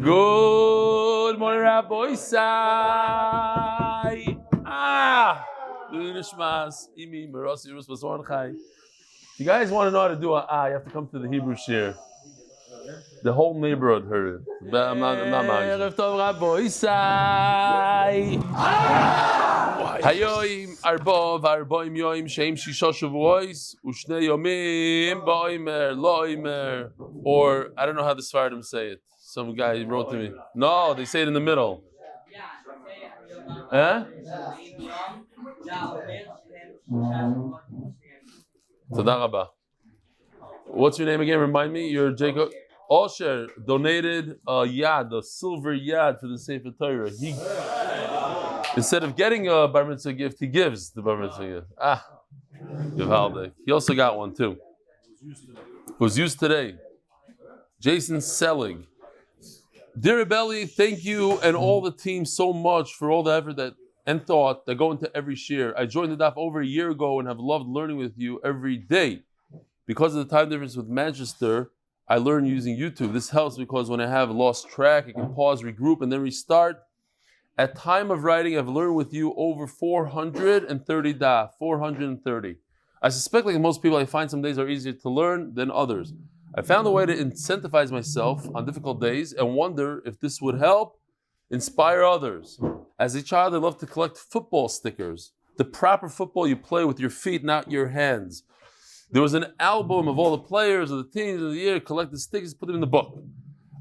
Good morning, Rabbi Isai. If you guys want to know how to do an you have to come to the Hebrew shir. The whole neighborhood heard it. I'm not Hayoim arbov arboim yoim sheim shisha shavuos u'shnei yomim ba'omer lo'imer. Or I don't know how the Sfardim say it. Some guy wrote to me. No, they say it in the middle. Huh? Toda rabba. What's your name again? Remind me. You're Jacob. Osher donated a yad, a silver yad for the Sefer Torah. He, instead of getting a bar mitzvah gift, he gives the bar mitzvah gift. Givaldik. He also got one too. It was used today. Jason Selig. Dear Rebelli, thank you and all the team so much for all the effort and thought that go into every shir. I joined the Daf over a year ago and have loved learning with you every day. Because of the time difference with Manchester, I learned using YouTube. This helps because when I have lost track, I can pause, regroup, and then restart. At time of writing, I've learned with you over 430 daf, 430. I suspect, like most people, I find some days are easier to learn than others. I found a way to incentivize myself on difficult days and wonder if this would help inspire others. As a child, I loved to collect football stickers. The proper football you play with your feet, not your hands. There was an album of all the players of the teams of the year, collected stickers, put them in the book.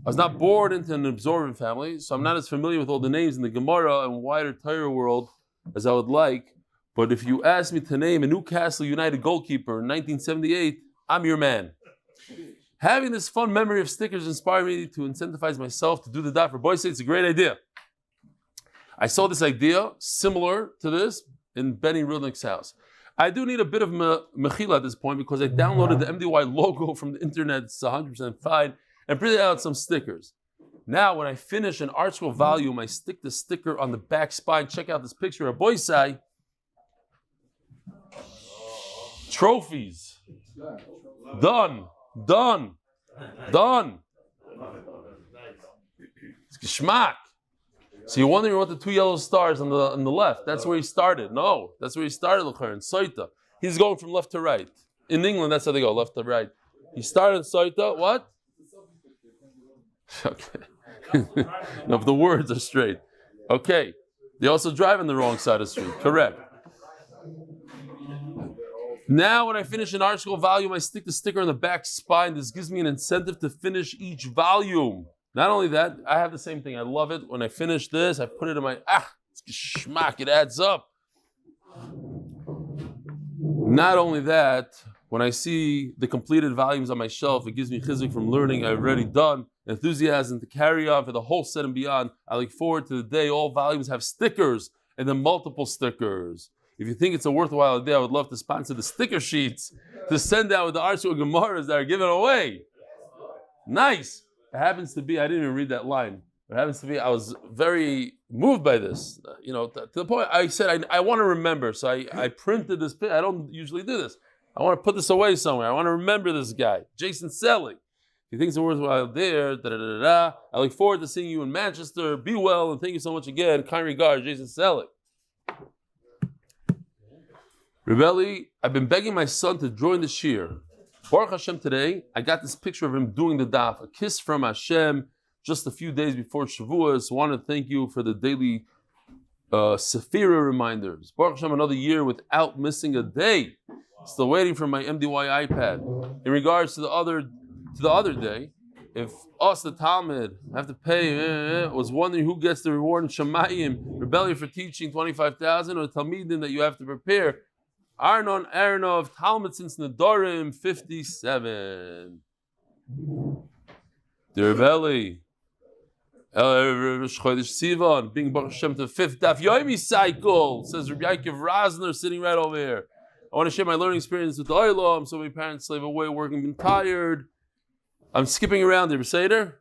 I was not born into an absorbent family, so I'm not as familiar with all the names in the Gemara and wider Torah world as I would like. But if you ask me to name a Newcastle United goalkeeper in 1978, I'm your man. Having this fun memory of stickers inspired me to incentivize myself to do the daf for boys. It's a great idea. I saw this idea similar to this in Benny Rudnick's house. I do need a bit of mechila at this point because I downloaded the MDY logo from the internet. It's 100% fine, and printed out some stickers. Now, when I finish an art scroll volume, I stick the sticker on the back spine. Check out this picture of Boisai. Trophies. Done. It's geschmack. So you're wondering what the two yellow stars on the left. That's where he started. No, that's where he started, Lukher, in Soita. He's going from left to right. In England, that's how they go, left to right. He started in Soita, what? Okay. No, if the words are straight. Okay. They also drive on the wrong side of the street. Correct. Now, when I finish an art scroll volume, I stick the sticker on the back spine. This gives me an incentive to finish each volume. Not only that, I have the same thing. I love it. When I finish this, I put it in my, it's geschmack, it adds up. Not only that, when I see the completed volumes on my shelf, it gives me chizuk from learning I've already done, enthusiasm to carry on for the whole set and beyond. I look forward to the day all volumes have stickers and then multiple stickers. If you think it's a worthwhile idea, I would love to sponsor the sticker sheets to send out with the Arshua Gemaras that are given away. Nice. It happens to be, I didn't even read that line. It happens to be, I was very moved by this. To the point I said, I want to remember. So I printed this. I don't usually do this. I want to put this away somewhere. I want to remember this guy, Jason Selig. He thinks it's a worthwhile idea. I look forward to seeing you in Manchester. Be well, and thank you so much again. Kind regards, Jason Selig. Rebelli, I've been begging my son to join the shir. Baruch Hashem, today, I got this picture of him doing the daf. A kiss from Hashem just a few days before Shavuos. I want to thank you for the daily Sephira reminders. Baruch Hashem, another year without missing a day. Still waiting for my MDY iPad. In regards to the other day, if us, the Talmud, have to pay, was wondering who gets the reward in Shemayim, rebellion for teaching 25,000, or Talmidim that you have to prepare. Arnon Aronov, Talmud since Nedorim, 57. Dear Belly, Sivan, being Baruch Hashem to the 5th Daf Yomi cycle, says Rabbi Yaakov Rosner, sitting right over here. I want to share my learning experience with the Olam. So many parents slave away, working, been tired. I'm skipping around there, Seder.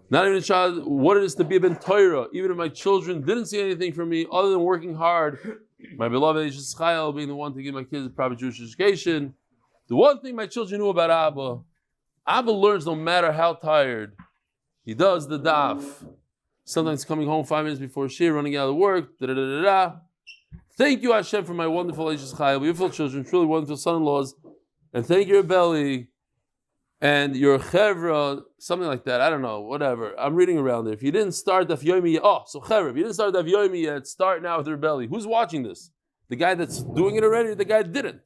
Not even a child, what it is to be a ben Torah. Even if my children didn't see anything from me other than working hard, my beloved Zechurah being the one to give my kids a proper Jewish education. The one thing my children knew about Abba Abba learns no matter how tired. He does the daf. Sometimes coming home 5 minutes before shir, running out of work. Thank you, Hashem, for my wonderful zechus, beautiful children, truly wonderful son-in-laws, and thank your belly and your chevra, something like that. I don't know, whatever. I'm reading around there. If you didn't start Daf Yomi yet, so chevra, if you didn't start Daf Yomi yet, start now with your belly. Who's watching this? The guy that's doing it already, or the guy that didn't?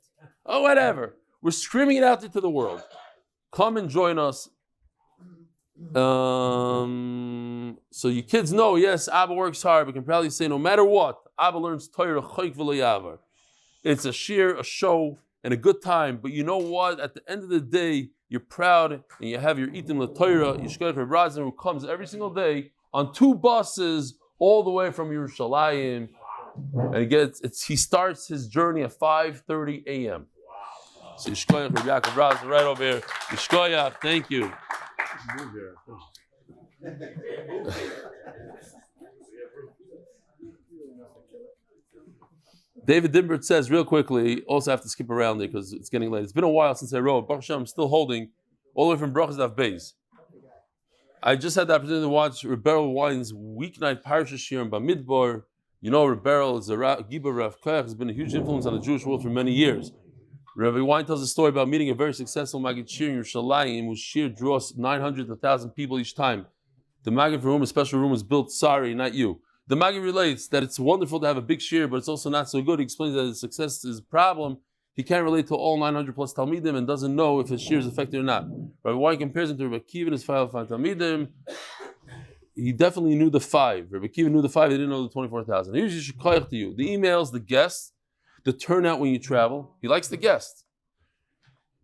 Oh, whatever. We're screaming it out there to the world. Come and join us. So you kids know, yes, Abba works hard. We can probably say no matter what, Abba learns Torah chayk v'lo yavar. It's a shir, a show, and a good time. But you know what? At the end of the day, you're proud, and you have your itim l'Torah, Yishkoich Rebrazin, who comes every single day on 2 buses all the way from Yerushalayim, and he starts his journey at 5:30 a.m. So Yishkoich Rebrazin right over here. Yishkoich, thank you. David Dimbert says real quickly, also have to skip around it because it's getting late. It's been a while since I wrote. Baruch Hashem, I'm still holding all the way from Brachas Daf Beis. I just had the opportunity to watch Rebel Wine's weeknight Parsha Shir in Bamidbar. You know, Rebel is a Giba Rav Koach, has been a huge influence on the Jewish world for many years. Rabbi Wine tells a story about meeting a very successful Maggid Shir in Yerushalayim, whose shir draws 900 to 1,000 people each time. The Maggid room, a special room, was built, sorry, not you. The Maggid relates that it's wonderful to have a big shir, but it's also not so good. He explains that his success is a problem. He can't relate to all 900 plus Talmidim and doesn't know if his shir is affected or not. Rabbi Wine compares him to Rabbi Akiva and his 5 Talmidim. He definitely knew the 5. Rabbi Akiva knew the 5, he didn't know the 24,000. Here's your shikoyach to you. The emails, the guests, the turnout when you travel. He likes the guests.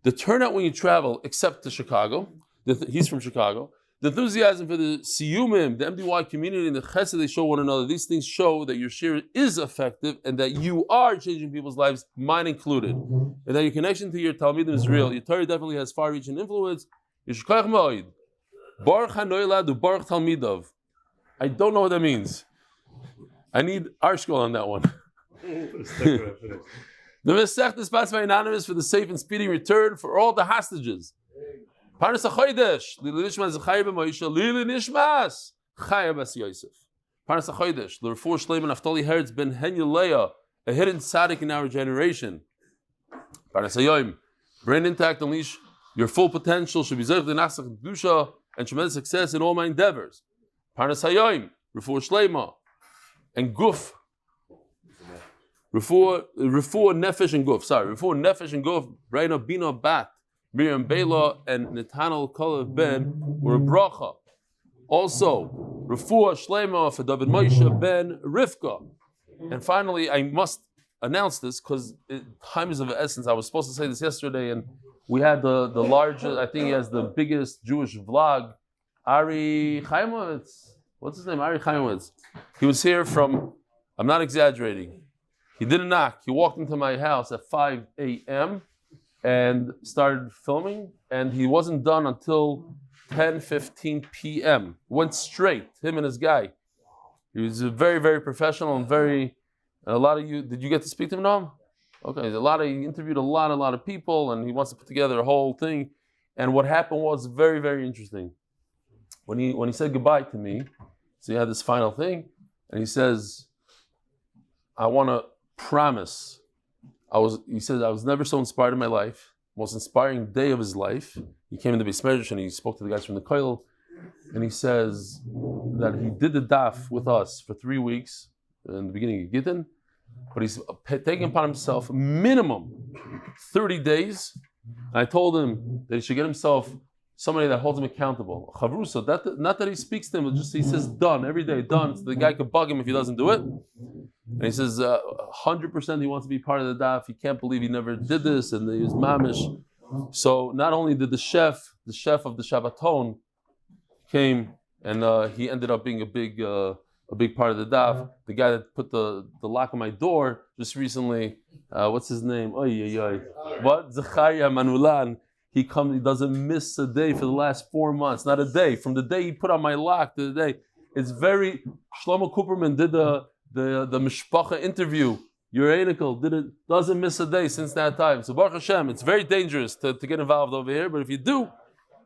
The turnout when you travel, except to Chicago. He's from Chicago. The enthusiasm for the siyumim, the MDY community, and the chesed they show one another. These things show that your shir is effective and that you are changing people's lives, mine included. And that your connection to your Talmidim is real. Your Torah definitely has far-reaching influence. Yishkoyach moed. Baruch hanoiladu baruch talmidov. I don't know what that means. I need our school on that one. The Masech is passed by anonymous for the safe and speedy return for all the hostages. Parnas HaChodesh, Lili Nishmas Zechariah ben Moshe, Lili Nishmas Chaya bas Yosef. Parnas HaChodesh, Refuah Shelaima Neftali Herz ben Leah, a hidden tzadik in our generation. Parnas HaYom, brain intact, unleash your full potential, should be zechus l'nachsach kedusha and tremendous success in all my endeavors. Parnas HaYom, Refuah Shelaima, and Guf. Refuah nefesh and guf. Refuah nefesh and guf. Breina, Bina, Bat, Miriam, Baila, and Netanel, Kalev, Ben were a Bracha. Also, Refuah Shelaima for David Moshe Ben Refua. And finally, I must announce this because time is of the essence. I was supposed to say this yesterday, and we had the largest. I think he has the biggest Jewish vlog. Ari Chaimovitz. What's his name? Ari Chaimovitz. He was here from. I'm not exaggerating. He didn't knock. He walked into my house at 5 a.m. and started filming, and he wasn't done until 10:15 p.m. Went straight, him and his guy. He was very, very professional and a lot of you, did you get to speak to him, Noam? Okay, he interviewed a lot of people, and he wants to put together a whole thing. And what happened was very, very interesting. When he said goodbye to me, so he had this final thing, and he says, I want to promise. He says, I was never so inspired in my life. Most inspiring day of his life. He came into the Beis Medrash and he spoke to the guys from the Koil, and he says that he did the daf with us for 3 weeks in the beginning of Gittin, but he's taking upon himself minimum 30 days. And I told him that he should get himself somebody that holds him accountable. Chavrusa, not that he speaks to him, but just he says done every day, done. So the guy could bug him if he doesn't do it. And he says 100% he wants to be part of the daf. He can't believe he never did this, and he was mamish. So not only did the chef of the Shabbaton came, and he ended up being a big part of the daf. The guy that put the lock on my door just recently, what's his name? What? Zechrya Manulan. He doesn't miss a day for the last 4 months. Not a day. From the day he put on my lock to the day. It's very, Shlomo Cooperman did the Mishpacha interview. Uranical doesn't miss a day since that time. So Baruch Hashem, it's very dangerous to get involved over here, but if you do,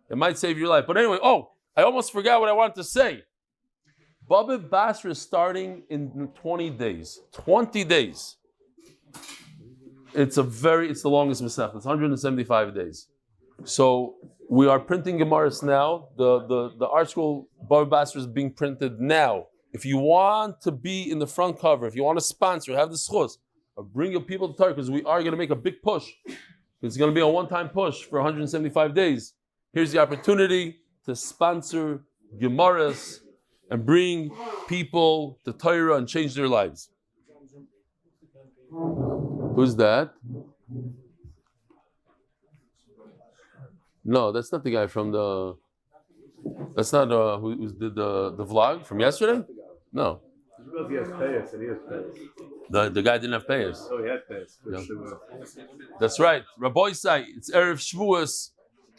It might save your life. But anyway, I almost forgot what I wanted to say. Bava Basra is starting in 20 days. 20 days. It's the longest Masech. It's 175 days. So we are printing Gemaras now. The art school Bava Basra is being printed now. If you want to be in the front cover, if you want to sponsor, have the zechus, bring your people to Torah, because we are going to make a big push. It's going to be a one-time push for 175 days. Here's the opportunity to sponsor Gemaras and bring people to Torah and change their lives. Who's that? No, that's not the guy from the... That's not who did the vlog from yesterday? No. He has payas and he has payas. The guy didn't have payas. Oh, he had payas. Yeah. That's right. Rabbi Sai, it's Erev Shavuos.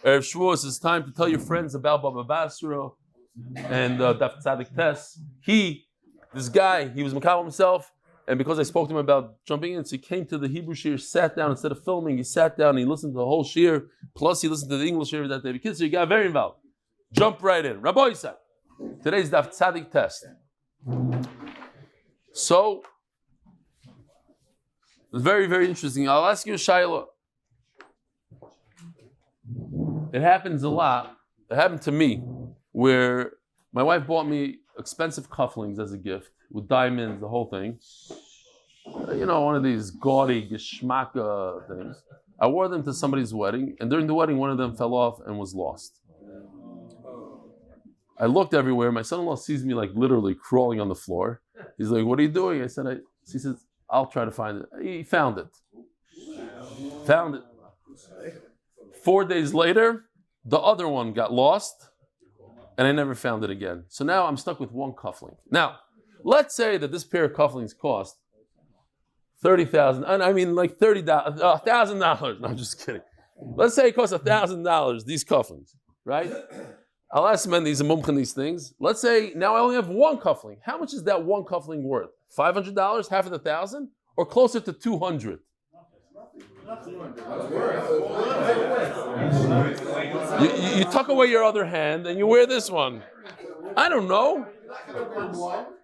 Erev Shavuos is time to tell your friends about Bava Basra and Daf Tzadik Tess. This guy, he was Makabel himself, and because I spoke to him about jumping in, so he came to the Hebrew shir, sat down instead of filming. He sat down and he listened to the whole shir. Plus, he listened to the English shir that day. Because he got very involved. Jump right in. Rabbi Sai, today's Daf Tzadik test. So, it's very, very interesting. I'll ask you a shayla. It happens a lot. It happened to me, where my wife bought me expensive cufflinks as a gift with diamonds, the whole thing. One of these gaudy geschmacka things. I wore them to somebody's wedding, and during the wedding, one of them fell off and was lost. I looked everywhere. My son-in-law sees me like literally crawling on the floor. He's like, "What are you doing?" I said, he says, "I'll try to find it." He found it. Found it. 4 days later, the other one got lost, and I never found it again. So now I'm stuck with one cufflink. Now, let's say that this pair of cufflinks cost $30,000. I mean, like $1,000. No, I'm just kidding. Let's say it costs $1,000. These cufflinks, right? I'll ask men these mumchen these things. Let's say now I only have one cufflink. How much is that one cufflink worth? $500, half of the 1,000, or closer to 200? You tuck away your other hand and you wear this one. I don't know.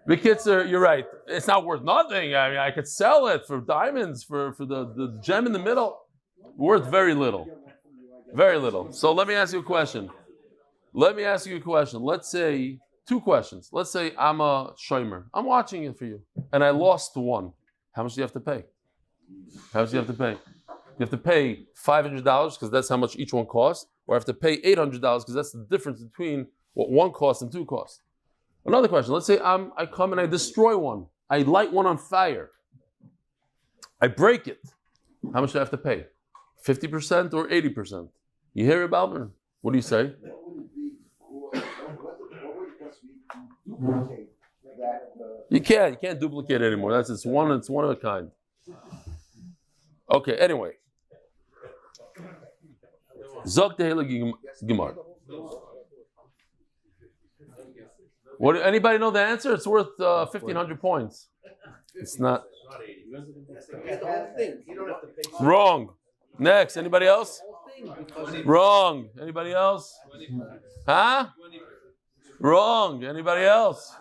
The kids you're right. It's not worth nothing. I mean, I could sell it for diamonds, for the gem in the middle. Worth very little. Very little. So let me ask you a question. Let's say, two questions. Let's say I'm a shomer. I'm watching it for you. And I lost one. How much do you have to pay? You have to pay $500 because that's how much each one costs. Or I have to pay $800 because that's the difference between what one costs and two costs. Another question. Let's say I come and I destroy one. I light one on fire. I break it. How much do I have to pay? 50% or 80%? You hear it, Adelman? What do you say? You can't duplicate it anymore. It's one of a kind. Okay, anyway. Zok tehela gemar. What? Anybody know the answer? It's worth 1,500 points. It's not. Wrong. Next. Anybody else? Wrong. Anybody else? Huh? Wrong. Anybody else?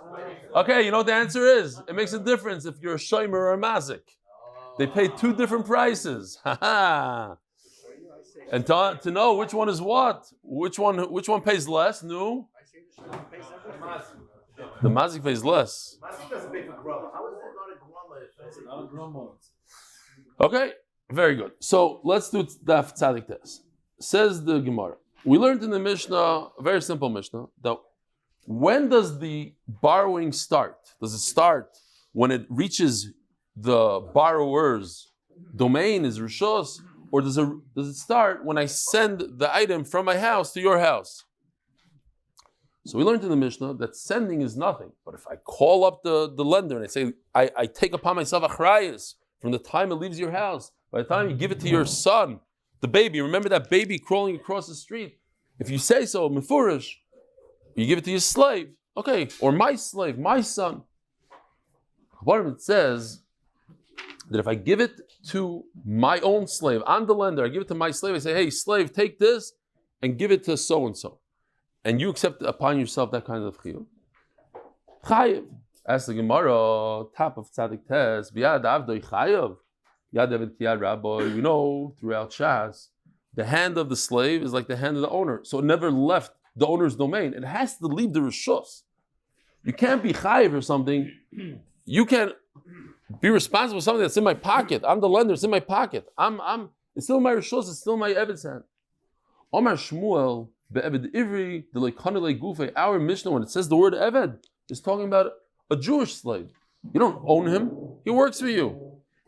Okay, you know what the answer is? It makes a difference if you're a shomer or a mazik. They pay two different prices. And to know which one is what, which one pays less? No. The mazik pays less. Mazik doesn't pay for grumma. How is that not a grumma? Okay, very good. So let's do Daf Tzadik test. Says the Gemara. We learned in the Mishnah, a very simple Mishnah, that when does the borrowing start? Does it start when it reaches the borrower's domain, is rishos, or does it start when I send the item from my house to your house? So we learned in the Mishnah that sending is nothing. But if I call up the lender and I say, I take upon myself achrayus from the time it leaves your house, by the time you give it to your son, the baby, remember that baby crawling across the street? If you say so, mefurish, you give it to your slave, okay, or my slave, my son. It says that if I give it to my own slave, I'm the lender, I give it to my slave, I say, hey, slave, take this, and give it to so-and-so, and you accept upon yourself that kind of chiyuv, chayiv. Ask the Gemara, top of tzadik test, biyad avdoi chayiv, yad eved kiyad rabbi. We know throughout Shas, the hand of the slave is like the hand of the owner, so it never left the owner's domain. It has to leave the rishus. You can't be chayiv or something. You can't be responsible for something that's in my pocket. I'm the lender. It's in my pocket. It's still my rishus. It's still my eved's hand. Omar Shmuel be'eved ivri deleikanele gufe. Our Mishnah, when it says the word eved, is talking about a Jewish slave. You don't own him. He works for you.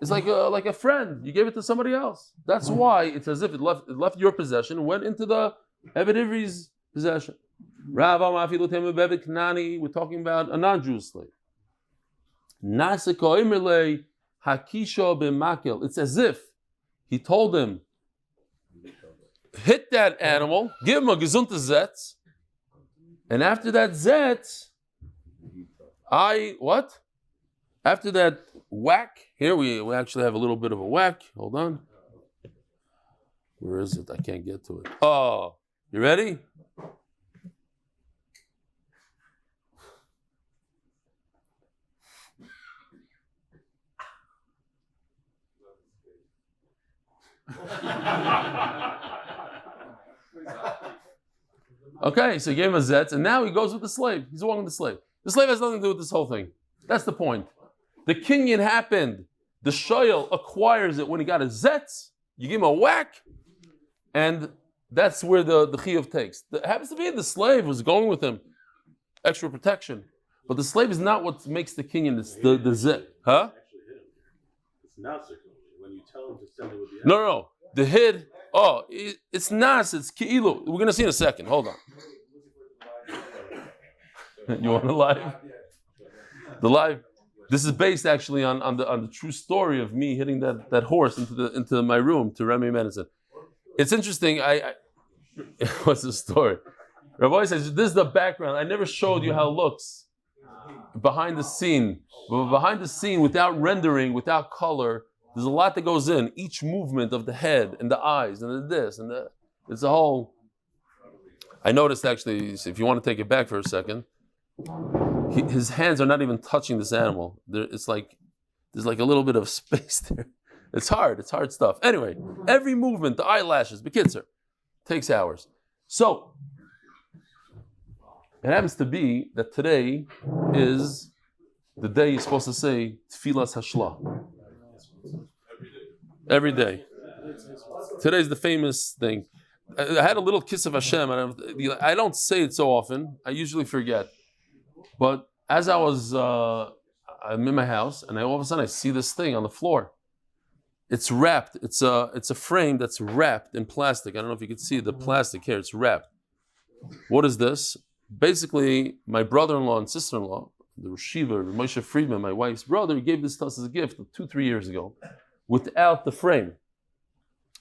It's like a friend. You gave it to somebody else. That's why it's as if it left your possession and went into the eved ivri's possession. We're talking about a non-Jewish slave. It's as if he told him, hit that animal, give him a gesunte zetz, and after that zetz, after that whack, here we actually have a little bit of a whack. Hold on. Where is it? I can't get to it. Oh, you ready? Okay, so he gave him a zetz, and now he goes with the slave. He's walking with the slave. The slave has nothing to do with this whole thing. That's the point. The kinyan happened. The shoyel acquires it when he got a zetz. You give him a whack, and that's where the chiyuv takes. It happens to be the slave was going with him, extra protection. But the slave is not what makes the kinyan. It's the zetz. Huh? It's not circumcision. When you tell him to send it with the No. The hid. Oh, it's nas. It's ki'ilu. We're going to see in a second. Hold on. You want the live? The live. This is based actually on the true story of me hitting that horse into my room to Remy medicine. It's interesting. What's the story? Rabbi says this is the background. I never showed you how it looks behind the scene. But behind the scene, without rendering, without color, there's a lot that goes in. Each movement of the head and the eyes and the this and the, it's a whole. I noticed actually, if you want to take it back for a second, his hands are not even touching this animal. It's like there's like a little bit of space there. It's hard stuff. Anyway, every movement, the eyelashes, bekitzer, takes hours. So it happens to be that today is the day you're supposed to say Tfilas Hashla. Every day. Today's the famous thing. I had a little kiss of Hashem. I don't say it so often. I usually forget. But as I'm in my house, and all of a sudden I see this thing on the floor. It's wrapped. It's a frame that's wrapped in plastic. I don't know if you can see the plastic here. It's wrapped. What is this? Basically, my brother-in-law and sister-in-law, the Rashiva, Moshe Friedman, my wife's brother, gave this to us as a gift 2-3 years ago, without the frame.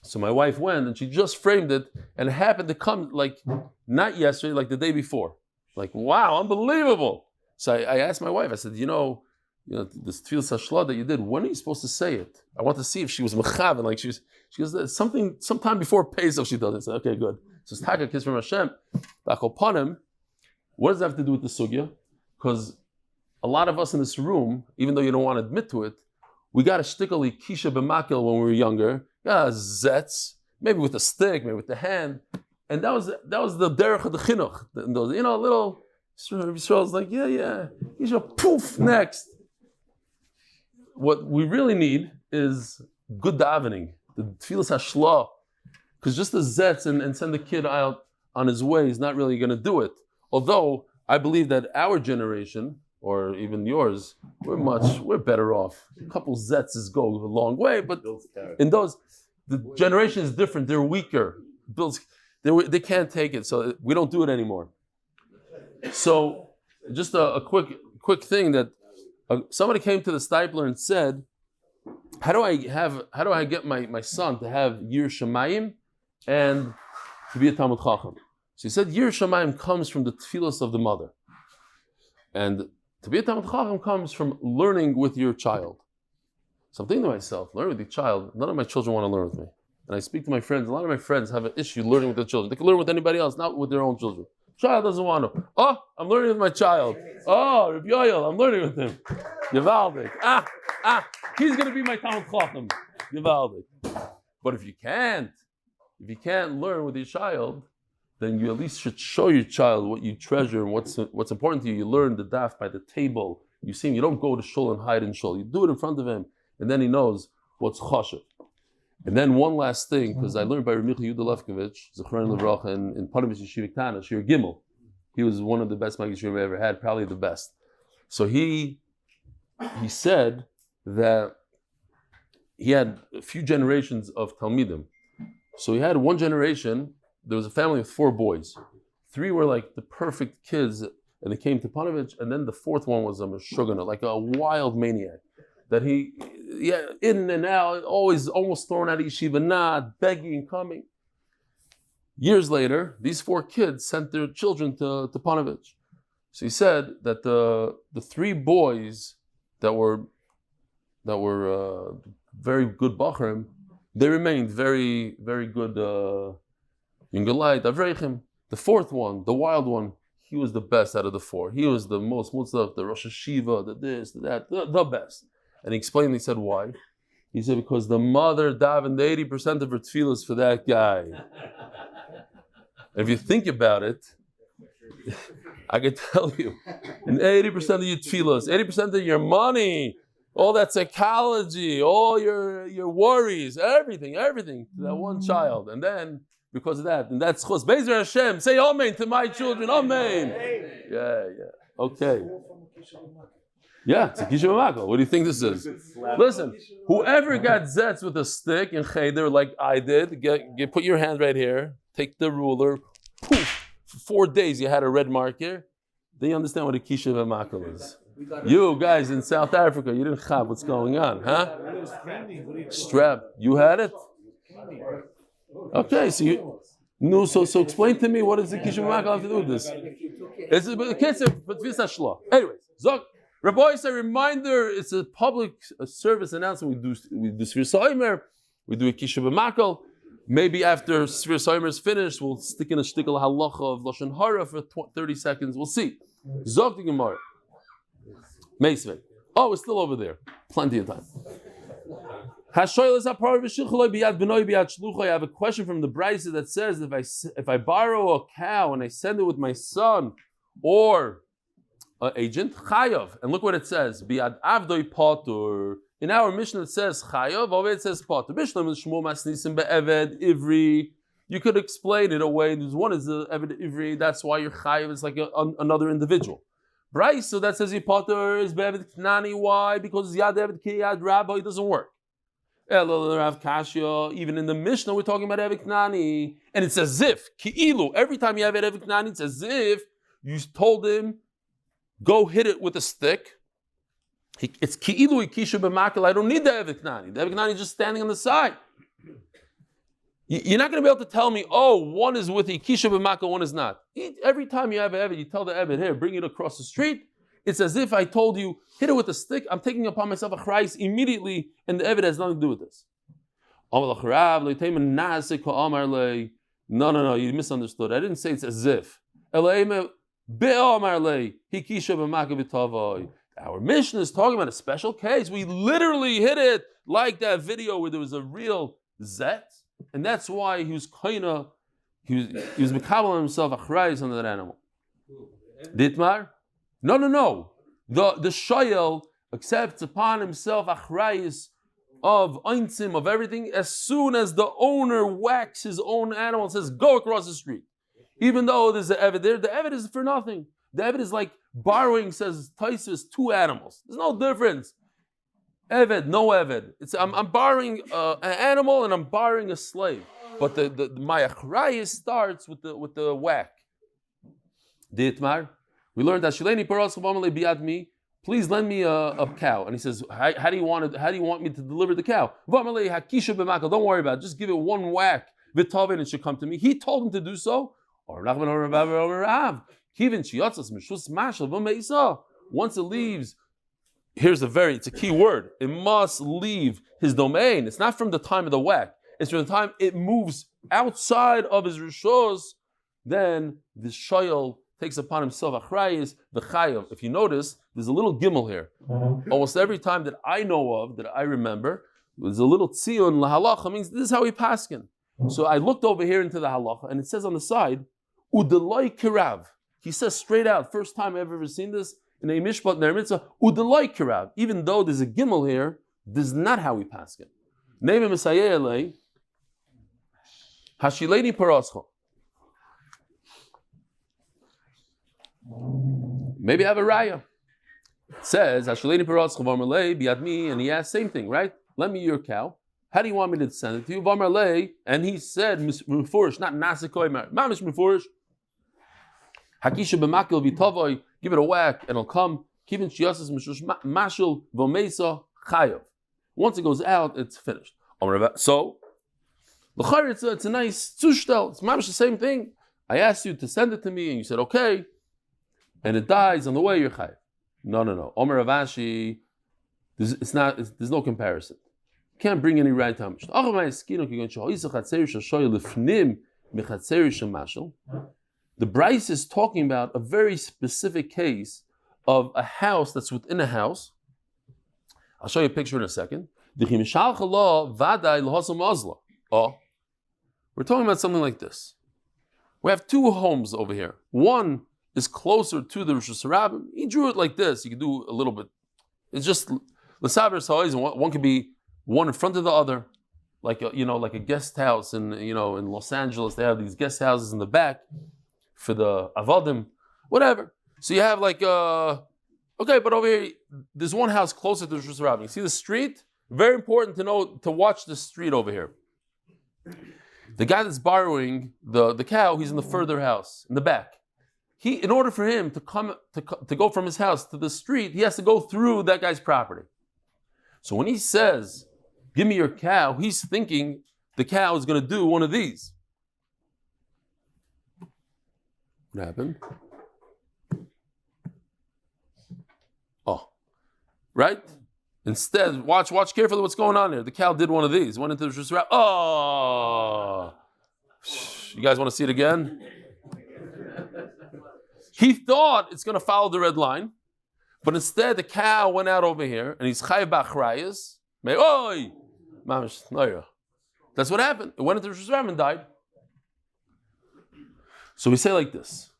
So my wife went and she just framed it, and it happened to come like not yesterday, like the day before. Like, wow, unbelievable. So I asked my wife, I said, you know, this Tfilas Hashla that you did, when are you supposed to say it? I want to see if she was mechaven, like she goes, sometime before Pesach she does it. I said, okay, good. So it's taka kiss from Hashem. B'akopanim. What does that have to do with the sugya? Because a lot of us in this room, even though you don't want to admit to it, we got a shtickly kisha b'makil when we were younger. Yeah, zetz, maybe with a stick, maybe with the hand. And that was the derech of the chinuch. Little Yisrael's like, yeah. You should poof next. What we really need is good davening, the tfilas hashla, because just the zetz and send the kid out on his way is not really going to do it. Although I believe that our generation, or even yours, we're better off. A couple zetzes go a long way, but in those, the generation is different. They're weaker. They can't take it, so we don't do it anymore. So, just a quick thing that somebody came to the stipler and said, how do I get my son to have Yir Shamayim and to be a Talmud Chacham? So he said Yir Shamayim comes from the tefillos of the mother, and to be a Talmud Chacham comes from learning with your child. So I'm thinking to myself, learn with your child. None of my children want to learn with me. and I speak to my friends. A lot of my friends have an issue learning with their children. They can learn with anybody else, not with their own children. Child doesn't want to. Oh, I'm learning with my child. Oh, Rabbi Yoel, I'm learning with him. Yevaldik. He's going to be my Talmud Chacham. Yevaldik. But if you can't learn with your child, then you at least should show your child what you treasure and what's important to you. You learn the daf by the table. You see him. You don't go to shul and hide in shul. You do it in front of him, and then he knows what's chashuv. And then one last thing, because I learned by Rabbi Yehuda Lefkovich, zechus in Panovich Yeshiva Tana, Shir Gimel. He was one of the best Maggid I ever had, probably the best. So he said that he had a few generations of Talmidim. So he had one generation, there was a family of 4 boys. 3 were like the perfect kids, and they came to Panovich, and then the 4th one was a Meshugana, like a wild maniac. That in and out, always almost thrown out of yeshiva, not begging, coming. Years later, these 4 kids sent their children to Panovich. So he said that the 3 boys that were very good Bachrim, they remained very, very good Yungalite, Avrechim. The 4th one, the wild one, he was the best out of the 4. He was the most Mutzlach, the Rosh Hashiva, the this, the that, the best. And he explained, he said, why? He said, because the mother davened 80% of her tefillas for that guy. If you think about it, I can tell you, and 80% of your tefillas, 80% of your money, all that psychology, all your worries, everything, to that one child. And then, because of that, and that's zechus. Be'ezer Hashem, say amen to my children, amen. Yeah. Okay. Yeah, it's a kisha b'makal. What do you think this is? Listen, whoever got zetz with a stick in cheder like I did, put your hand right here, take the ruler, poof, for 4 days you had a red mark here. Then you understand what a kisha b'makal is. You guys in South Africa, you didn't have what's going on, huh? Strap, you had it? Okay, so explain to me what does the kisha b'makal have to do with this? It's a kids but anyways, Zok. Rabbi, it's a reminder, it's a public service announcement. We do Sfir Soimer, we do a Kisha B'makal. Maybe after Sfir Soimer is finished, we'll stick in a shtickle halacha of Lashon Hara for 30 seconds. We'll see. Zog the Gemara. Meisvei. Oh, we're still over there. Plenty of time. I have a question from the Breisa that says if I borrow a cow and I send it with my son or agent, chayav. And look what it says. Biad avdoi patur. In our Mishnah it says chayav, over it says patur. Mishnah is shmo masnisim be'eved ivri. You could explain it away. There's one is the eved ivri. That's why your chayav is like another individual. Bryce, so that says your patur is be'eved knani. Why? Because yad eved kiyad rabbi doesn't work. Rav Kashya, even in the Mishnah we're talking about eved knani, and it's as if ki'ilu. Every time you have eved knani, it's as if you told him, go hit it with a stick. It's ki'ilu ikisha b'makal. I don't need the eved knani. The eved knani is just standing on the side. You're not going to be able to tell me, one is with ikisha b'makal, one is not. Every time you have an eved, you tell the eved, here, bring it across the street. It's as if I told you, hit it with a stick. I'm taking upon myself a chrais immediately, and the eved has nothing to do with this. No, you misunderstood. I didn't say it's as if. Our Mishnah is talking about a special case. We literally hit it like that video where there was a real zet, and that's why he was mekabel on himself a chrayis on that animal. Ditmar? No. The shoyel accepts upon himself a chrayis of einzim, of everything, as soon as the owner whacks his own animal and says, go across the street. Even though there's an eved there, the eved is for nothing. The eved is like borrowing, says Taisus, 2 animals. There's no difference. Eved, no eved. I'm borrowing an animal and I'm borrowing a slave. But my achrayis starts with the whack. Dietmar, we learned that Shileni paras chavamale biad mi. Please lend me a cow. And he says, how do you want me to deliver the cow? Vamale hakisha b'makal. Don't worry about it. Just give it one whack. V'tavin, it should come to me. He told him to do so. Once it leaves, it's a key word. It must leave his domain. It's not from the time of the whack. It's from the time it moves outside of his rishos, then the shoyel takes upon himself achrayis, the chayav. If you notice, there's a little gimel here. Almost every time that I know of, that I remember, there's a little tzion lahalacha, means this is how he paskin. So I looked over here into the halacha, and it says on the side, udeloi kirav. He says straight out, first time I've ever seen this, in a mishpat ner mitzvah, udeloi kirav. Even though there's a gimel here, this is not how we paskin. Neve misayelei, hashileni parascho. Maybe I have a raya. It says, hashileni parascho v'amarlei biadmi, and he asked same thing, right? Let me your cow. How do you want me to send it to you? V'amarlei, and he said, mufurish, not nasikoi, mamish mufurish. Hakisha b'makil v'tavoi, give it a whack, and it'll come. Kivin shiasas mashul v'meisa chayav. Once it goes out, it's finished. So, it's a nice zushtel. It's mamish the same thing. I asked you to send it to me, and you said okay, and it dies on the way. You're chayav. No. Omer Ravashi, there's no comparison. Can't bring any right time. The Bryce is talking about a very specific case of a house that's within a house. I'll show you a picture in a second. Oh, we're talking about something like this. We have two homes over here. One is closer to the Rosh Hashanah. He drew it like this. You can do a little bit. It's just l'saber size, and one could be one in front of the other, like a guest house in Los Angeles. They have these guest houses in the back for the avodim, whatever. So you have but over here, there's one house closer to the Rosh Hashanah. You see the street? Very important to watch the street over here. The guy that's borrowing the cow, he's in the further house, in the back. In order for him to go from his house to the street, he has to go through that guy's property. So when he says, give me your cow, he's thinking the cow is going to do one of these. What happened? Oh, right? Instead, watch carefully what's going on there. The cow did one of these. Went into the Shusra. Oh! You guys want to see it again? He thought it's going to follow the red line, but instead the cow went out over here, and he's chayav b'achrayis. Oi! That's what happened. It went into the Shusra and died. So we say like this.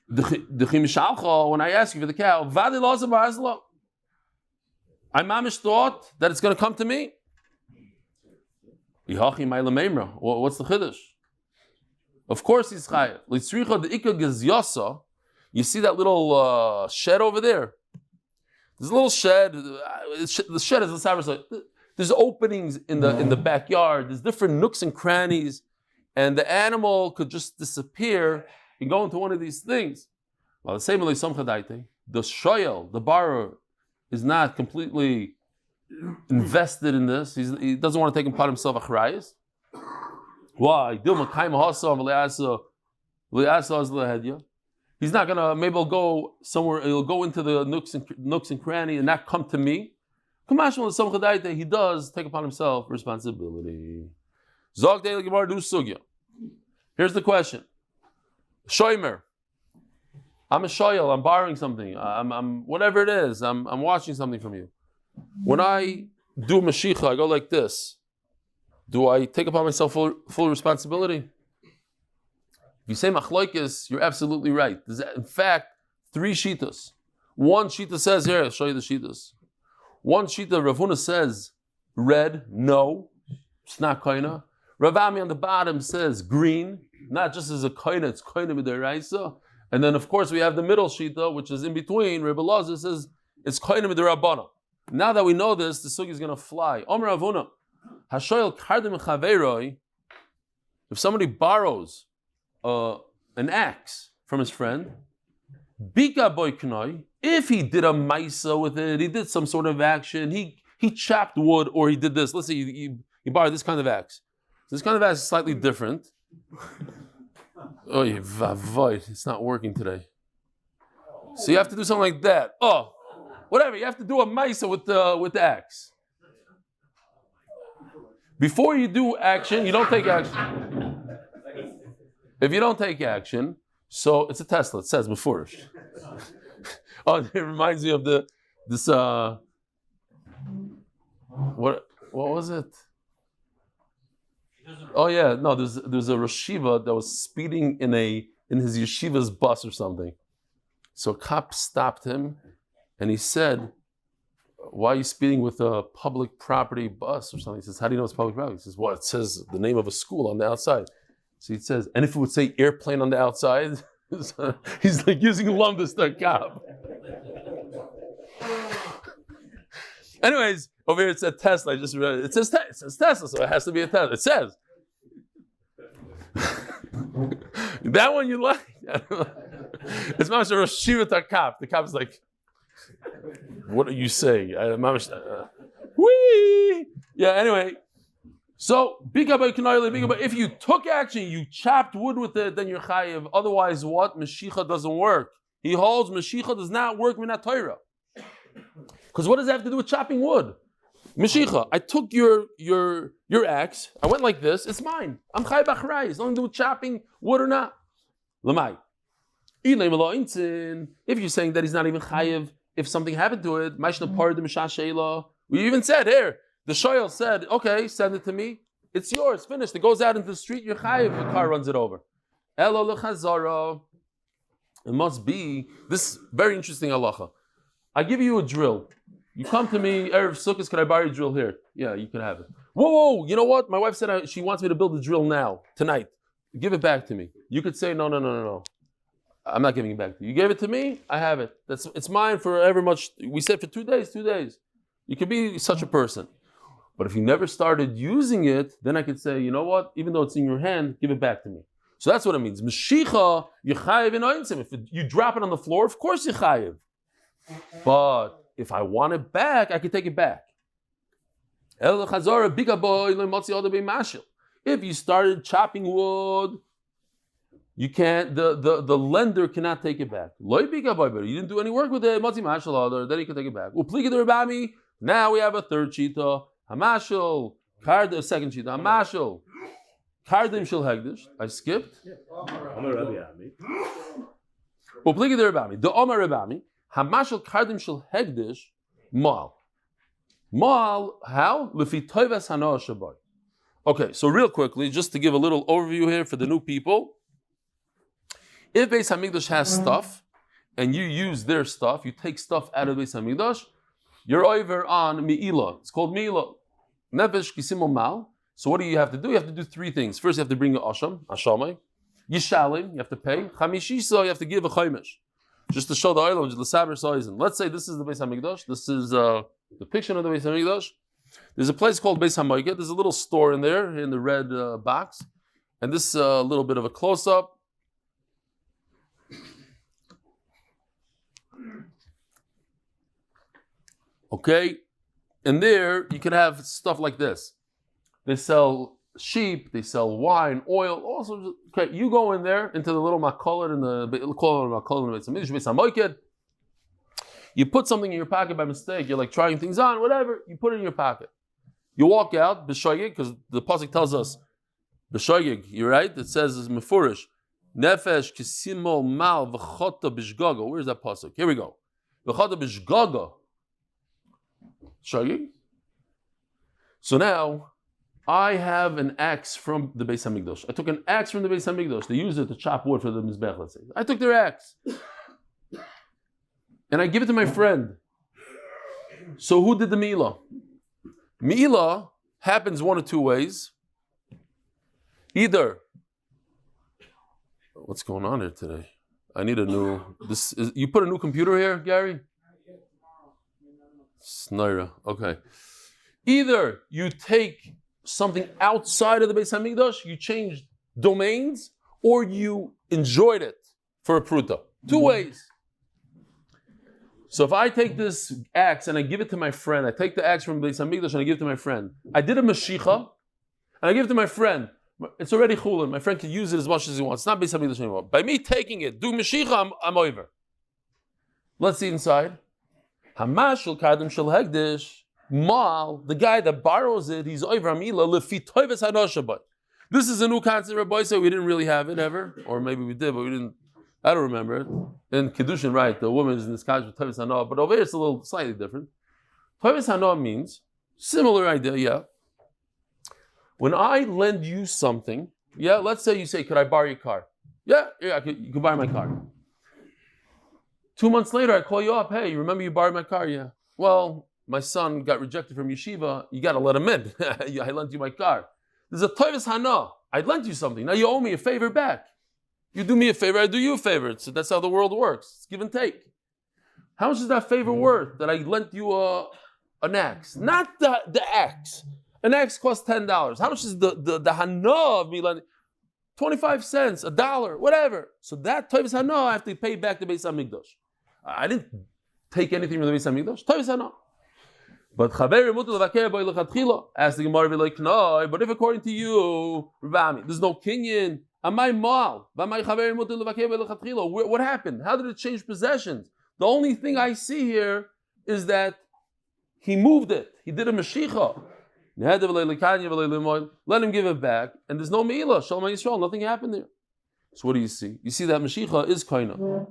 When I ask you for the cow, I mamish thought that it's going to come to me. What's the chiddush? Of course he's chayav. You see that little shed over there? There's a little shed. The shed is the cyber. There's openings in the backyard. There's different nooks and crannies, and the animal could just disappear and go into one of these things. Well, the same way the shoyel, the borrower, is not completely invested in this. He doesn't want to take upon himself achrayis. Why? He's not gonna. Maybe he'll go somewhere. He'll go into the nooks and cranny and not come to me. He does take upon himself responsibility. Here's the question. Shoymer. I'm a shoyel. I'm borrowing something. I'm whatever it is. I'm watching something from you. When I do mashicha, I go like this. Do I take upon myself full responsibility? If you say machloikis, you're absolutely right. There's in fact 3 shitas. One shita says here, I'll show you the shitas. One shita, Rav Huna says red, no, it's not koina. Rav Ami on the bottom says green, not just as a koina, it's koina midiraisa. And then, of course, we have the middle shita, which is in between. Rebbe Lazar says it's koina midirabana. Now that we know this, the sugi is going to fly. Omer Avuna, hashoyel kardim chaveroi. If somebody borrows an axe from his friend, bika boy knoi. If he did a maisa with it, he did some sort of action. He chopped wood, or he did this. Let's say you borrowed this kind of axe. This kind of axe is slightly different. Oh, it's not working today. So you have to do something like that. Oh, whatever. You have to do a maisa with the axe. Before you do action, you don't take action. If you don't take action, so it's a Tesla. It says Mefurish. Oh, it reminds me of this. What was it? Oh yeah, no. There's a Rosh Yeshiva that was speeding in his yeshiva's bus or something. So a cop stopped him, and he said, "Why are you speeding with a public property bus or something?" He says, "How do you know it's public property?" He says, "Well, it says the name of a school on the outside." So he says, "And if it would say airplane on the outside?" He's like using lumbus to a cop. Anyways, over here it said Tesla. I just read it. It says Tesla, so it has to be a Tesla. It says. That one you like. It's Mamash Rosh Yeshiva to a cop. The cop's like, "What are you saying?" Whee! Yeah, anyway. So, if you took action, you chopped wood with it, then you're chayiv. Otherwise, what? Mashicha doesn't work. He holds Mashicha does not work minat Torah. Because what does that have to do with chopping wood? Mashicha, I took your axe, I went like this, it's mine. I'm chayiv achrayis. It's nothing to do with chopping wood or not. Lamai. If you're saying that he's not even chayiv, if something happened to it, we even said here, the shoyel said, "Okay, send it to me. It's yours. Finished. It goes out into the street. You're chayiv. The car runs it over." It must be this very interesting halacha. I give you a drill. You come to me, Erev Sukkot, can I borrow your drill here? Yeah, you can have it. Whoa! You know what? My wife said she wants me to build a drill now, tonight. Give it back to me. You could say no. I'm not giving it back to you. You gave it to me. I have it. It's mine for ever much. We said for 2 days. 2 days. You could be such a person. But if you never started using it, then I could say, you know what? Even though it's in your hand, give it back to me. So that's what it means. Mashicha, you're chayiv in oinsim. If you drop it on the floor, of course you're chayiv. But if I want it back, I can take it back. If you started chopping wood, you can't. The lender cannot take it back. You didn't do any work with it. Then you can take it back. Now we have a third shita. Hamashal, a second shita. Hamashal, kardim shel hegdish. I skipped. Upligi the Rebami. The Omar Rebami. Hamashal kardim shel hegdish. Mal. How? Lefi toivas hanoah shabai. Okay, so real quickly, just to give a little overview here for the new people. If Beis Hamikdash has stuff, and you use their stuff, you take stuff out of Beis Hamikdash, you're over on Mi'ila. It's called Mi'ila. Nefesh kisimo mal. So what do you have to do? You have to do 3 things. First, you have to bring an ashamay. Yishalim, you have to pay. Chamishiso, you have to give a chaymesh. Just to show the oilam, just the saber soizin. Let's say this is the Beis Hamikdash. This is the depiction of the Beis Hamikdash. There's a place called Beis Hamoyket. There's a little store in there, in the red box. And this is a little bit of a close-up. Okay, and there you can have stuff like this. They sell sheep, they sell wine, oil, all sorts of. Okay, you go in there into the little makolet in the you put something in your pocket by mistake. You're like trying things on, whatever. You put it in your pocket. You walk out b'shoyig because the pasuk tells us b'shoyig. You're right. It says it's mefurish nefesh kisimol mal v'chota b'shgaga. Where's that pasuk? Here we go. V'chota b'shgaga. Shagig. So now I have an axe from the Beis Hamikdash. I took an axe from the Beis Hamikdash. They use it to chop wood for the mizbech. Let's say I took their axe and I give it to my friend. So who did the mi'ila? Mi'ila happens one of 2 ways. Either what's going on here today? I need a new. You put a new computer here, Gary? Snaira. Okay. Either you take something outside of the Beis Hamikdash, you change domains, or you enjoyed it for a pruta. 2 ways. So if I take this axe and I give it to my friend, I take the axe from Beis Hamikdash and I give it to my friend. I did a mashicha and I give it to my friend. It's already chulin. My friend can use it as much as he wants. It's not Beis Hamikdash anymore. By me taking it, do mashicha, I'm over. Let's see inside. Hamashal kardim shel hegdish Mal, the guy that borrows it, he's over amila lefi toives hanoshabat. This is a new concept, Rabbi said. We didn't really have it ever, or maybe we did, but we didn't. I don't remember it. In Kiddushin, right, the woman is in this concept of toives hanoah, but over here it's a little slightly different. Toives hanoah means similar idea, yeah. When I lend you something, yeah, let's say you say, "Could I borrow your car?" Yeah, you can borrow my car. 2 months later, I call you up. Hey, you remember you borrowed my car? Yeah. Well, my son got rejected from yeshiva. You got to let him in. I lent you my car. There's a toives hanoah. I lent you something. Now you owe me a favor back. You do me a favor, I do you a favor. So that's how the world works. It's give and take. How much is that favor worth that I lent you an axe? Not the axe. An axe costs $10. How much is the hanoah of me lending? 25 cents, $1, whatever. So that toives hanoah, I have to pay back the Beis Hamikdash. I didn't take anything from the Beis Hamikdash. Toives hanoah. But ask the Gemara, but if according to you, there's no kinyan, what happened? How did it change possessions? The only thing I see here is that he moved it. He did a meshicha. Let him give it back, and there's no meila. Shalom Yisrael, nothing happened there. So what do you see? You see that meshicha is kaina.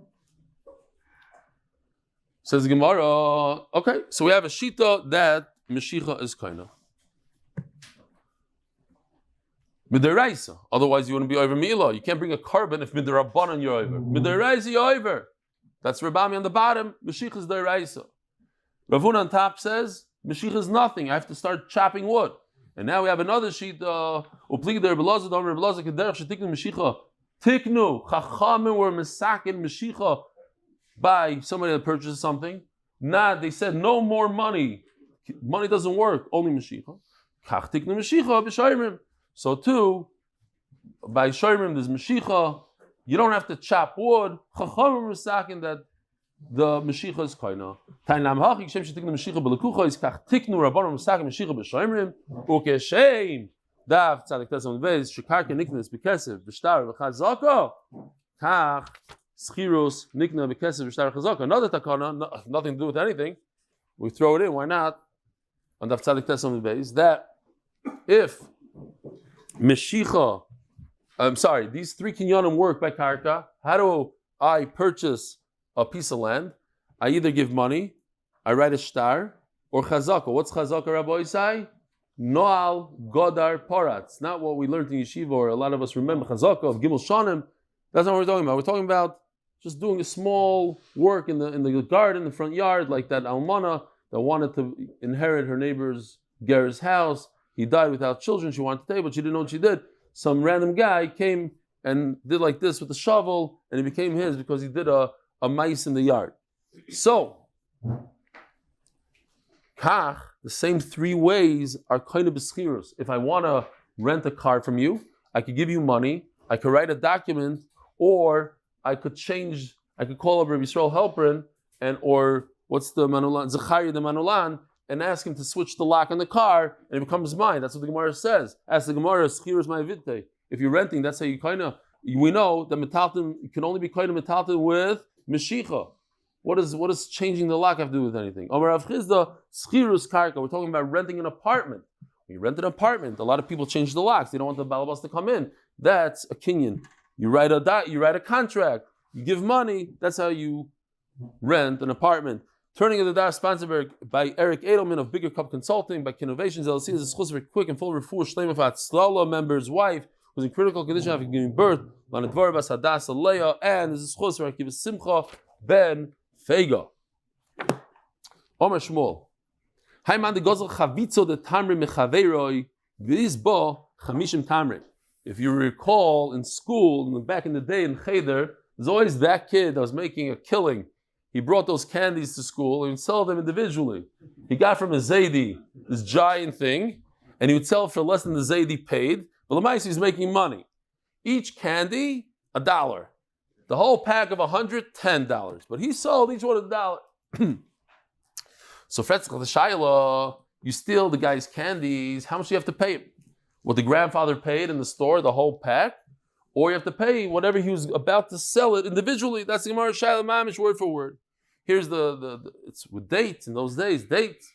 Says the Gemara, okay, so we have a shita that meshicha is kaina. Midaraisa, otherwise you wouldn't be over meila. You can't bring a carbon if midarabanan you're over. Midaraisa you're over. That's Rabami on the bottom. Meshicha is deraisa. Ravuna on top says meshicha is nothing. I have to start chopping wood. And now we have another sheet. Uplig der belaza dom belaza kederach shetiknu meshicha. Tiknu chachamim were mesakin meshicha by somebody that purchases something. Nah, they said no more money. Money doesn't work. Only meshicha. Kach tiknu meshicha b'shayrim. So too, by shayrim there's meshicha. You don't have to chop wood. Chachamim were mesakin that the meshicha is kaina. Tainam hachi kshem shetiknu meshicha b'lekucha is kach tiknu rabbanim mesakin meshicha b'shayrim ukeshem dav tzadik Amud Beis shekarka niknes b'kesev b'shtar v'chazaka kach schirus nikna b'kesev b'shtar v'chazaka. Another takana, nothing to do with anything. We throw it in. Why not? On dav tzadik Amud Beis that if meshicha, these three kinyanim work by karka. How do I purchase a piece of land? I either give money, I write a shtar, or chazaka. What's chazaka, Rabbi Isai? Noal godar paratz. Not what we learned in yeshiva, or a lot of us remember chazaka of gimel shanim. That's not what we're talking about. We're talking about just doing a small work in the garden, the front yard, like that almana that wanted to inherit her neighbor's ger's house. He died without children. She wanted to take, but she didn't know what she did. Some random guy came and did like this with a shovel, and it became his because he did a mice in the yard. So, kach, the same three ways are kind of b'schirus. If I want to rent a car from you, I could give you money, I could write a document, or I could call up Rabbi Yisrael Helperin, or what's the manulan, zecharya the manulan, and ask him to switch the lock on the car, and it becomes mine. That's what the Gemara says. Ask the Gemara, schirus my vidte. If you're renting, that's how you we know that metalton can only be kind of metalton with meshicha. What does changing the lock have to do with anything? Amar Rav Chizda, schirus karka. We're talking about renting an apartment. When you rent an apartment, a lot of people change the locks. They don't want the balabas to come in. That's a kinyan. You write a contract. You give money. That's how you rent an apartment. Turning of the Daf, sponsored by Eric Adelman of Bigger Cup Consulting, by Kidnovations LLC, is a zechus for quick and full Refuah Shelaima for Hatzalah member's wife, who's in critical condition after giving birth, Lana Devorah bas Leah, and is a zechus for Akiva Simcha Ben Fayga. Omer Shmuel. Hayman de gozel chavitzo de tamri mechaveiroi v'is bo chamishim tamri. If you recall in school, back in the day in Cheder, there's always that kid that was making a killing. He brought those candies to school and would sell them individually. He got from a Zaidi this giant thing, and he would sell it for less than the Zaidi paid. But Lamais, he's making money. Each candy, $1. The whole pack of 100, $10. But he sold each one $1. So Fretzach the Shaila, you steal the guy's candies, how much do you have to pay him? What the grandfather paid in the store, the whole pack? Or you have to pay whatever he was about to sell it individually. That's the Gemara Shaila Mamish word for word. Here's it's with dates in those days, dates.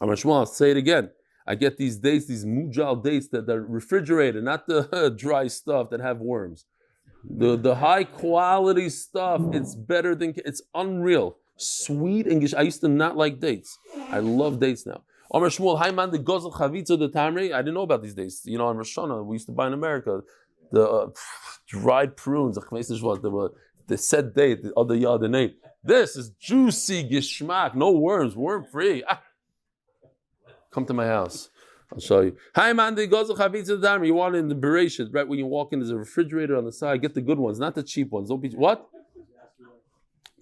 Amar Shmuel, I'll say it again. I get these dates, these mujal dates that are refrigerated, not the dry stuff that have worms. The high quality stuff, it's better than, it's unreal. Sweet English. I used to not like dates. I love dates now. Amar Shmuel, Hayman the Gozel Chavitza the Tamri. I didn't know about these dates. You know, on Rosh Hashanah, we used to buy in America the dried prunes, the set date, the other yadinate. This is juicy gishmak, no worms, worm free. Come to my house. I'll show you. Hi, man. The Gozel Chavitza the Tamri. You want it in the Bereshit, right? When you walk in, there's a refrigerator on the side. Get the good ones, not the cheap ones. Don't be what?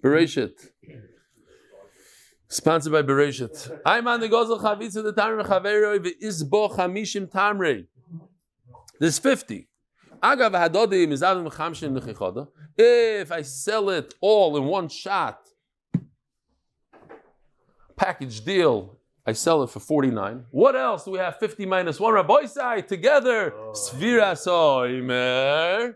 Bereshit. Sponsored by Bereshit. I'm on the Gozel Chavitza the Tamre Chaveroi v'izbo chamishim tamre. There's 50. Agav hadodim is avim chamshin nechichoda. If I sell it all in one shot, package deal, I sell it for 49. What else do we have? 50 minus 1. Rabbi Sai together. Svira soimer.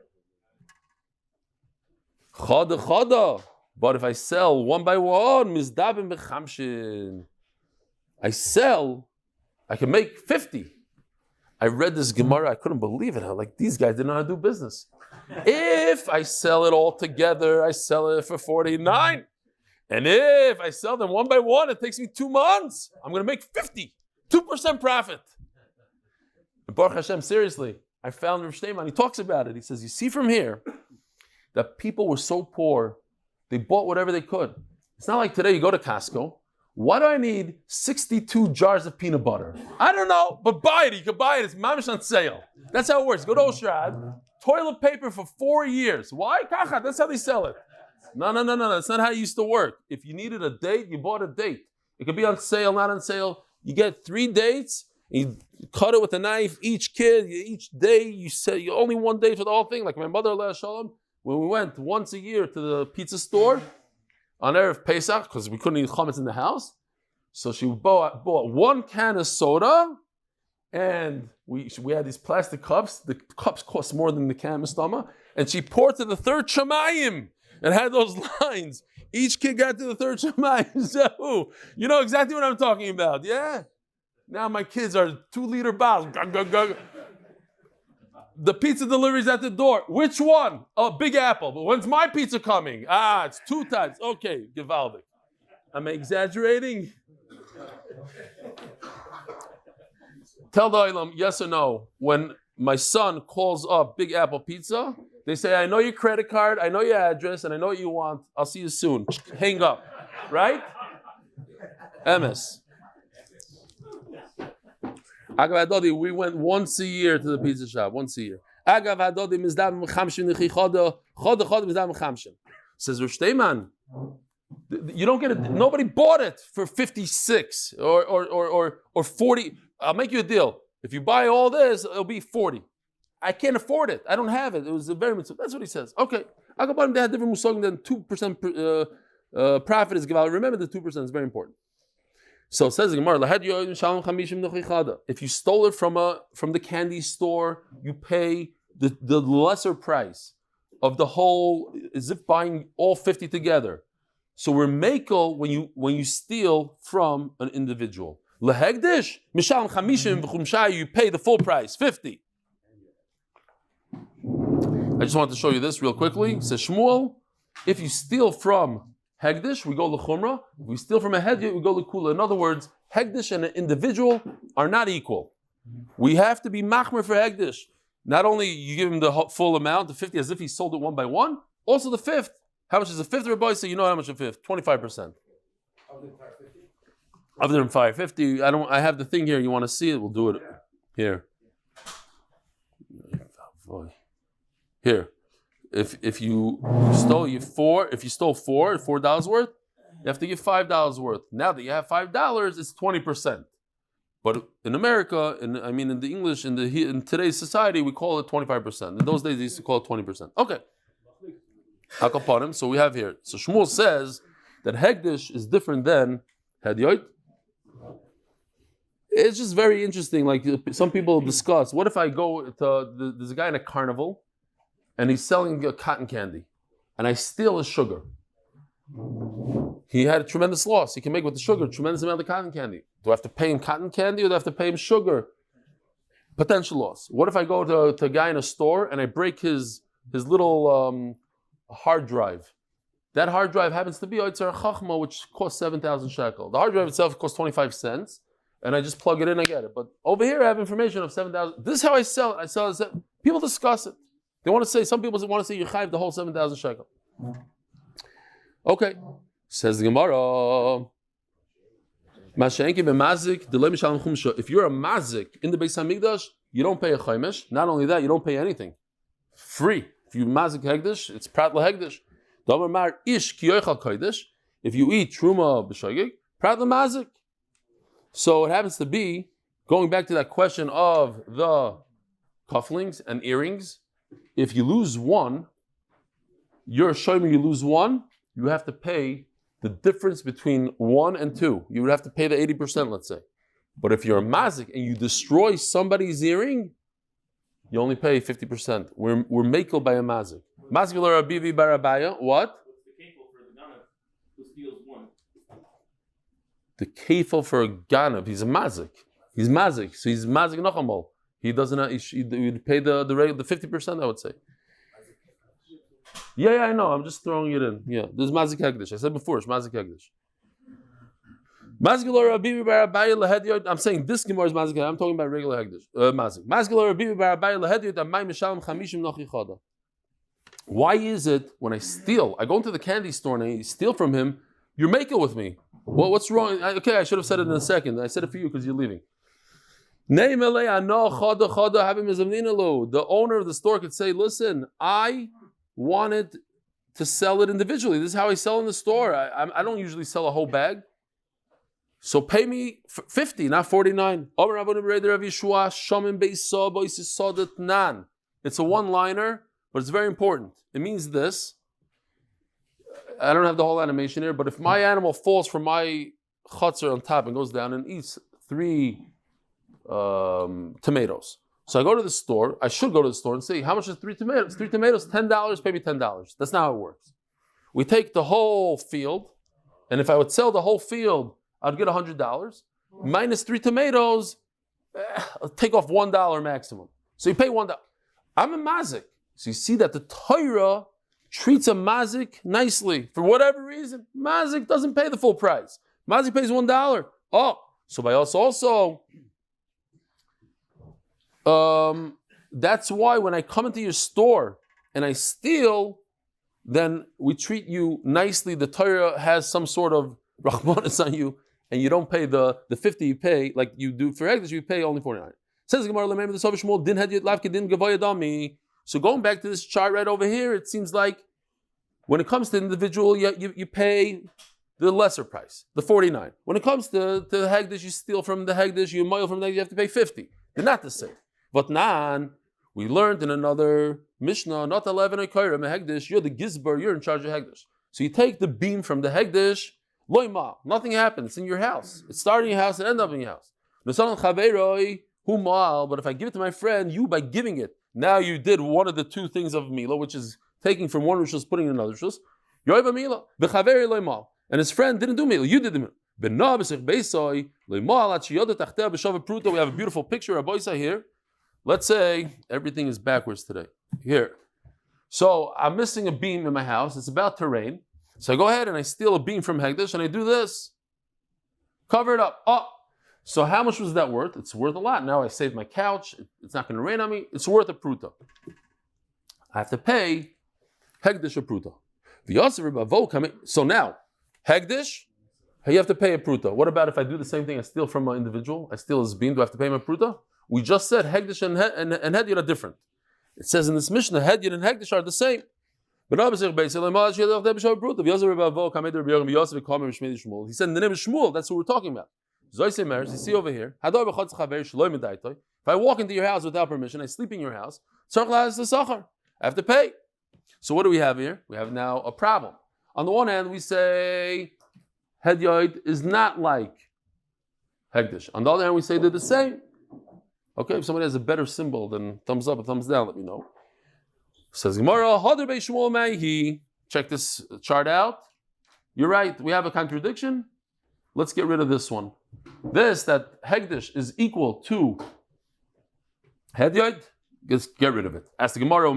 Choda choda. But if I sell one by one, mizdabim bechamshin. I can make 50. I read this Gemara, I couldn't believe it. I'm like, these guys didn't know how to do business. If I sell it all together, I sell it for 49. And if I sell them one by one, it takes me 2 months. I'm going to make 50. 2% profit. Baruch Hashem, seriously, I found Rav Shteiman, he talks about it. He says, you see from here, that people were so poor, they bought whatever they could. It's not like today you go to Costco. Why do I need 62 jars of peanut butter? I don't know, but buy it. You can buy it. It's mamish on sale. That's how it works. Go to Oshrad. Toilet paper for 4 years. Why? Kacha. That's how they sell it. No. That's not how it used to work. If you needed a date, you bought a date. It could be on sale, not on sale. You get 3 dates. You cut it with a knife. Each kid, each day, you say you only one day for the whole thing. Like my mother, Shalom, when we went once a year to the pizza store on Erev Pesach, because we couldn't eat chametz in the house, so she bought 1 can of soda, and we had these plastic cups. The cups cost more than the can of stomach, and she poured to the 3rd Shemayim and had those lines. Each kid got to the 3rd Shemayim. So, you know exactly what I'm talking about, yeah? Now my kids are 2-liter bottles. The pizza delivery's at the door. Which one? Oh, Big Apple. But when's my pizza coming? It's 2 times. Okay, gewaldig. Am I exaggerating? Tell the Olam, yes or no. When my son calls up Big Apple Pizza, they say, I know your credit card, I know your address, and I know what you want. I'll see you soon. Hang up. Right? MS. Agav Hadodi, we went once a year to the pizza shop, once a year. Agav Hadodi mizdam mechamshin nechi choda mizdam mechamshin. Says Rosh Teiman, you don't get it. Nobody bought it for 56 or 40. I'll make you a deal. If you buy all this, it'll be 40. I can't afford it. I don't have it. It was a very much. That's what he says. Okay. Agav they had different musagim than 2% profit is given. Remember the 2% is very important. So it says the Gemara, if you stole it from the candy store, you pay the lesser price of the whole, as if buying all 50 together. So we're makel when you steal from an individual. Lehegdish, mishal chamishim v'chumshai, you pay the full price, 50. I just want to show you this real quickly. It says Shmuel, if you steal from Hegdish, we go l'chumra. If we steal from a hedyot, we go l'kula. In other words, Hegdish and an individual are not equal. We have to be machmer for Hegdish. Not only you give him the full amount, the 50, as if he sold it one by one, also the 5th. How much is the 5th, Rabbi? So you know how much a 5th? 25%. Of the entire 50. I have the thing here. You want to see it? We'll do it here. Here. If you stole $4 worth, you have to give $5 worth. Now that you have $5, it's 20%. But in America, in the English, in today's society, we call it 25%. In those days, they used to call it 20%. Okay. So we have here. So Shmuel says that Hegdish is different than Hedyot. It's just very interesting. Like some people discuss, what if I go to, there's a guy in a carnival, and he's selling cotton candy, and I steal his sugar. he had a tremendous loss. He can make with the sugar a tremendous amount of cotton candy. Do I have to pay him cotton candy or do I have to pay him sugar? Potential loss. What if I go to a guy in a store and I break his little hard drive? That hard drive happens to be Oitzer Chachma, which costs 7,000 shekel. The hard drive itself costs 25 cents, and I just plug it in, I get it. But over here, I have information of 7,000. This is how I sell it. I sell it. People discuss it. They want to say, some people want to say, you chayv the whole 7,000 shekel. Okay. Says the Gemara. If you're a mazik in the Beis Hamikdash, you don't pay a chaymesh. Not only that, you don't pay anything. Free. If you mazik hegdish, it's prat lehegdish. If you eat truma b'shogeg, prat lemazik. So it happens to be, going back to that question of the cufflinks and earrings, if you lose one, you're a shomer, you lose one, you have to pay the difference between 1 and 2. You would have to pay the 80%, let's say. But if you're a mazik and you destroy somebody's earring, you only pay 50%. We're makel by a mazik. Mazik l'Rabivi barabaya. What? The kefil for a ganav. He's a mazik. He's mazik. So he's mazik nachamol. He doesn't. He would pay the 50%. I would say. Yeah, I know. I'm just throwing it in. Yeah, there's mazik hegdish. I said before, it's mazik hegdish. I'm saying this gemara is mazik. I'm talking about regular hegdish. Mazik. Why is it when I steal, I go into the candy store and I steal from him, you're making with me? Well, what's wrong? Okay, I should have said it in a second. I said it for you because you're leaving. The owner of the store could say, listen, I wanted to sell it individually. This is how I sell in the store. I don't usually sell a whole bag. So pay me 50, not 49. It's a one-liner, but it's very important. It means this. I don't have the whole animation here, but if my animal falls from my chutzner on top and goes down and eats 3 tomatoes. So I go to the store, I should go to the store and say, how much is 3 tomatoes? 3 tomatoes, $10, pay me $10. That's not how it works. We take the whole field, and if I would sell the whole field, I'd get $100. Minus 3 tomatoes, I'll take off $1 maximum. So you pay $1. I'm a mazik. So you see that the Torah treats a mazik nicely. For whatever reason, mazik doesn't pay the full price. Mazik pays $1. Oh, so by us also, that's why when I come into your store and I steal, then we treat you nicely. The Torah has some sort of rachmanis on you, and you don't pay the 50 you pay like you do for hegdish, you pay only 49. Says Gemara, so going back to this chart right over here, it seems like when it comes to individual, you pay the lesser price, the 49. When it comes to the hegdish, you steal from the hegdish, you moil from the hegdish, you have to pay 50. They're not the same. But nan, we learned in another Mishnah, not 11 Koyrem hegdish, you're the gizbar, you're in charge of hegdish. So you take the beam from the hegdish, loima, nothing happens, it's in your house. It started in your house and ended up in your house. But if I give it to my friend, you by giving it, now you did one of the 2 things of Mila, which is taking from one rishus, putting in another rishus. And his friend didn't do Mila, you did the Mila. We have a beautiful picture of Baisa here. Let's say everything is backwards today. Here. So I'm missing a beam in my house. It's about to rain. So I go ahead and I steal a beam from Hegdish and I do this. Cover it up. Oh. So how much was that worth? It's worth a lot. Now I saved my couch. It's not going to rain on me. It's worth a pruta. I have to pay Hegdish a pruta. So now, Hegdish, you have to pay a pruta. What about if I do the same thing? I steal from an individual. I steal his beam. Do I have to pay him a pruta? We just said Hegdish and Hedyot are different. It says in this Mishnah, Hedyot and Hegdish are the same. He said in the name of Shmuel, that's what we're talking about. You see over here, if I walk into your house without permission, I sleep in your house, I have to pay. So what do we have here? We have now a problem. On the one hand, we say Hedyot is not like Hegdish. On the other hand, we say they're the same. Okay, if somebody has a better symbol than thumbs up or thumbs down, let me know. Says Gemara, check this chart out. you're right, we have a contradiction. Let's get rid of this one. That Hegdish is equal to Hedyot, just get rid of it. Ask the Gemara,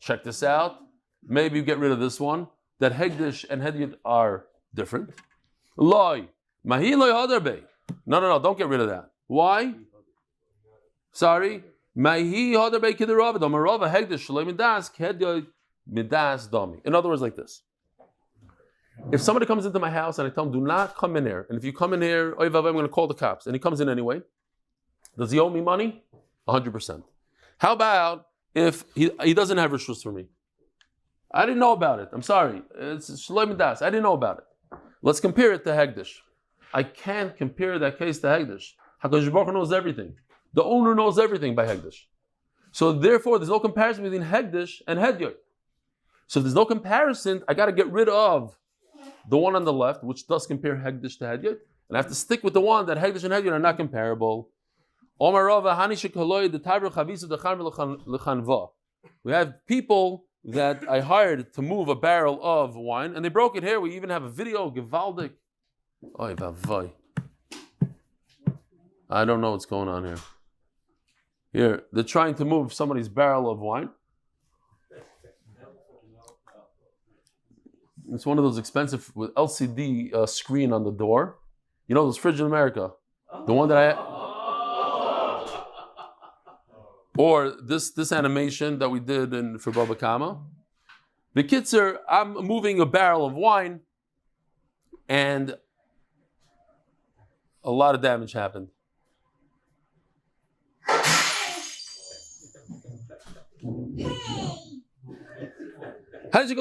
check this out. Maybe you get rid of this one. That Hegdish and Hedyot are different. Loi, Mahi Loi Hadarbe. No, don't get rid of that. Why? Sorry. Mahi Hadarbe Kidarava, Domarava Hegdish Shalom Midas, Hedyot Midas Domi. In other words, like this. If somebody comes into my house and I tell him, do not come in here, and if you come in here, I'm going to call the cops, and he comes in anyway, does he owe me money? 100%. How about if he doesn't have reshus for me? I didn't know about it. I'm sorry. It's Shloim Das. I didn't know about it. Let's compare it to Hegdish. I can't compare that case to Hegdish. HaKadosh Baruch Hu knows everything. The owner knows everything by Hegdish. So therefore, there's no comparison between Hegdish and Hedyot. So if there's no comparison, I got to get rid of the one on the left, which does compare Hegdish to Hedyot, and I have to stick with the one that Hegdish and Hedyot are not comparable. We have people that I hired to move a barrel of wine, and they broke it here. We even have a video, Givaldik. I don't know what's going on here. Here, they're trying to move somebody's barrel of wine. It's one of those expensive with LCD screen on the door. You know those fridges in America? The one that or this animation that we did for Baba Kama. The Kitzer, I'm moving a barrel of wine and a lot of damage happened. On the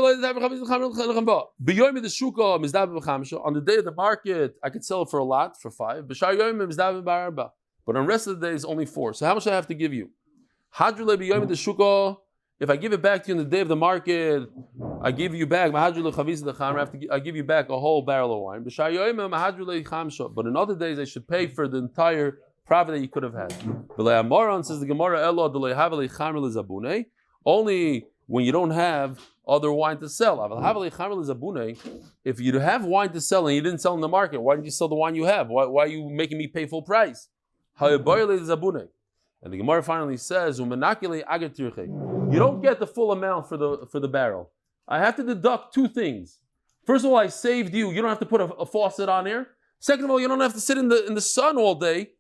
day of the market, I could sell it for a lot, for 5. But on the rest of the day, it's only 4. So how much do I have to give you? If I give it back to you on the day of the market, I give you back. I give you back a whole barrel of wine. But in other days, I should pay for the entire profit that you could have had. Says the Gemara, only when you don't have other wine to sell. If you have wine to sell and you didn't sell in the market, why didn't you sell the wine you have? Why are you making me pay full price? And the Gemara finally says, you don't get the full amount for the barrel. I have to deduct 2 things. First of all, I saved you. You don't have to put a faucet on here. Second of all, you don't have to sit in the sun all day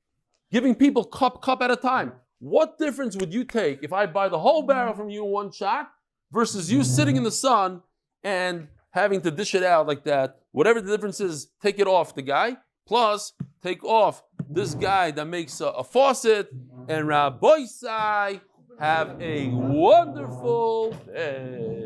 giving people cup at a time. What difference would you take if I buy the whole barrel from you in one shot versus you sitting in the sun and having to dish it out like that? Whatever the difference is, take it off the guy, plus take off this guy that makes a faucet, and Rabbi Sai, have a wonderful day.